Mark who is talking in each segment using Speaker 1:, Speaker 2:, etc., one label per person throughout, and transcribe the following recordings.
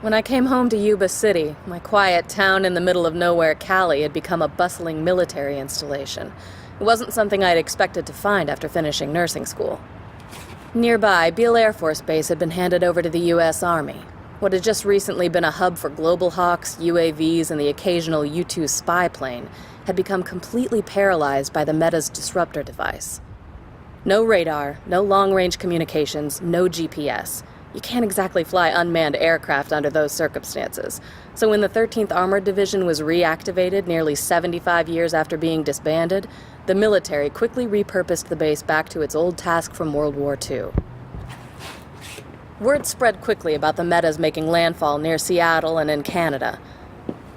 Speaker 1: When I came home to Yuba City, my quiet town in the middle of nowhere Cali had become a bustling military installation. It wasn't something I'd expected to find after finishing nursing school. Nearby, Beale Air Force Base had been handed over to the U.S. Army. What had just recently been a hub for Global Hawks, UAVs, and the occasional U-2 spy plane had become completely paralyzed by the Meta's disruptor device. No radar, no long-range communications, no GPS. You can't exactly fly unmanned aircraft under those circumstances. So when the 13th Armored Division was reactivated nearly 75 years after being disbanded, the military quickly repurposed the base back to its old task from World War II. Word spread quickly about the Metas making landfall near Seattle and in Canada.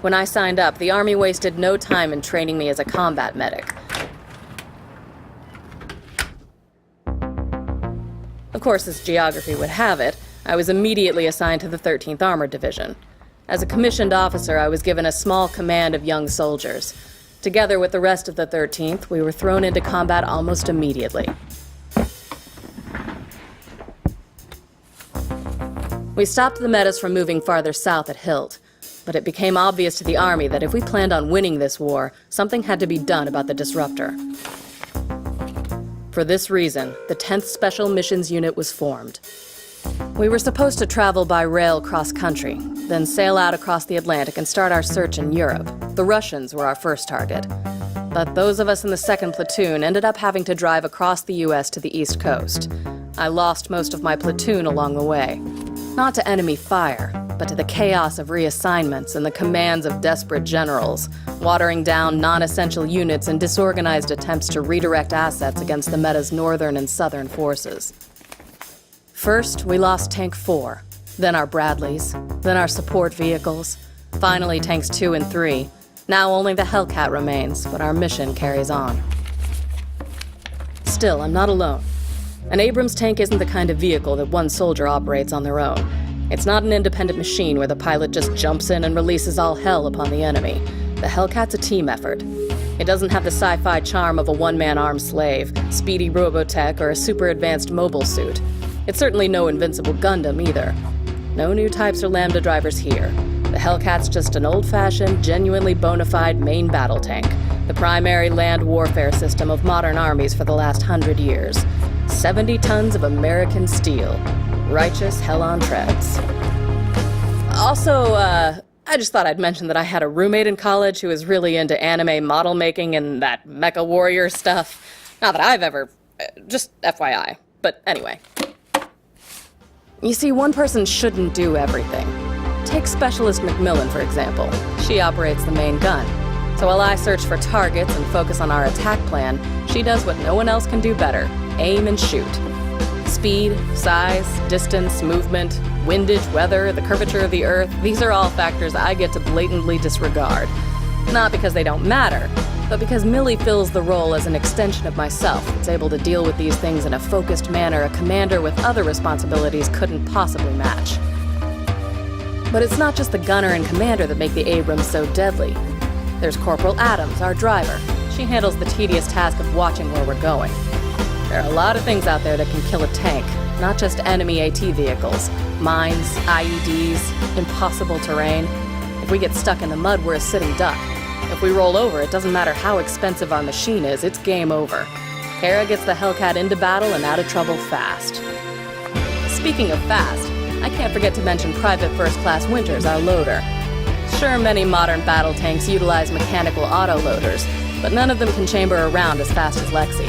Speaker 1: When I signed up, the Army wasted no time in training me as a combat medic. Of course, as geography would have it, I was immediately assigned to the 13th Armored Division. As a commissioned officer, I was given a small command of young soldiers. Together with the rest of the 13th, we were thrown into combat almost immediately. We stopped the Metas from moving farther south at Hilt, but it became obvious to the Army that if we planned on winning this war, something had to be done about the disruptor. For this reason, the 10th Special Missions Unit was formed. We were supposed to travel by rail cross-country, then sail out across the Atlantic and start our search in Europe. The Russians were our first target. But those of us in the 2nd Platoon ended up having to drive across the U.S. to the East Coast. I lost most of my platoon along the way. Not to enemy fire, but to the chaos of reassignments and the commands of desperate generals, watering down non-essential units and disorganized attempts to redirect assets against the Meta's northern and southern forces. First, we lost Tank 4, then our Bradleys, then our support vehicles, finally Tanks 2 and 3. Now only the Hellcat remains, but our mission carries on. Still, I'm not alone. An Abrams tank isn't the kind of vehicle that one soldier operates on their own. It's not an independent machine where the pilot just jumps in and releases all hell upon the enemy. The Hellcat's a team effort. It doesn't have the sci-fi charm of a one-man armed slave, speedy robotech, or a super-advanced mobile suit. It's certainly no invincible Gundam either. No new types or Lambda drivers here. The Hellcat's just an old-fashioned, genuinely bona fide main battle tank, the primary land warfare system of modern armies for the last 100 years. 70 tons of American steel. Righteous hell on treads. Also, I just thought I'd mention that I had a roommate in college who was really into anime model making and that mecha warrior stuff. Not that I've ever... just FYI. But anyway. You see, one person shouldn't do everything. Take Specialist McMillan, for example. She operates the main gun. So while I search for targets and focus on our attack plan, she does what no one else can do better. Aim and shoot. Speed, size, distance, movement, windage, weather, the curvature of the Earth, these are all factors I get to blatantly disregard. Not because they don't matter, but because Millie fills the role as an extension of myself that's able to deal with these things in a focused manner a commander with other responsibilities couldn't possibly match. But it's not just the gunner and commander that make the Abrams so deadly. There's Corporal Adams, our driver. She handles the tedious task of watching where we're going. There are a lot of things out there that can kill a tank, not just enemy AT vehicles. Mines, IEDs, impossible terrain. If we get stuck in the mud, we're a sitting duck. If we roll over, it doesn't matter how expensive our machine is, it's game over. Hera gets the Hellcat into battle and out of trouble fast. Speaking of fast, I can't forget to mention Private First Class Winters, our loader. Sure, many modern battle tanks utilize mechanical autoloaders, but none of them can chamber a round as fast as Lexi.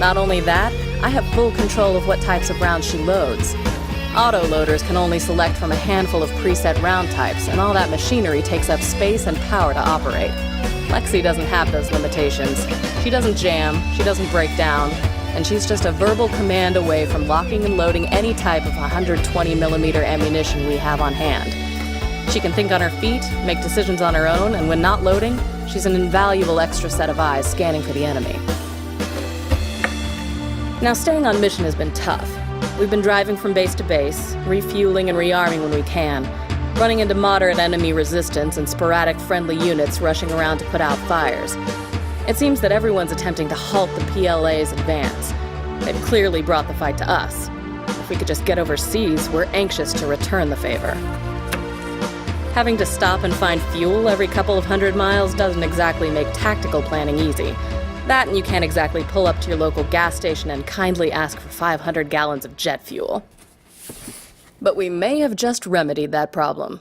Speaker 1: Not only that, I have full control of what types of rounds she loads. Autoloaders can only select from a handful of preset round types, and all that machinery takes up space and power to operate. Lexi doesn't have those limitations. She doesn't jam, she doesn't break down, and she's just a verbal command away from locking and loading any type of 120mm ammunition we have on hand. She can think on her feet, make decisions on her own, and when not loading, she's an invaluable extra set of eyes scanning for the enemy. Now, staying on mission has been tough. We've been driving from base to base, refueling and rearming when we can, running into moderate enemy resistance and sporadic friendly units rushing around to put out fires. It seems that everyone's attempting to halt the PLA's advance. They've clearly brought the fight to us. If we could just get overseas, we're anxious to return the favor. Having to stop and find fuel every couple of 100 miles doesn't exactly make tactical planning easy. That, and you can't exactly pull up to your local gas station and kindly ask for 500 gallons of jet fuel. But we may have just remedied that problem.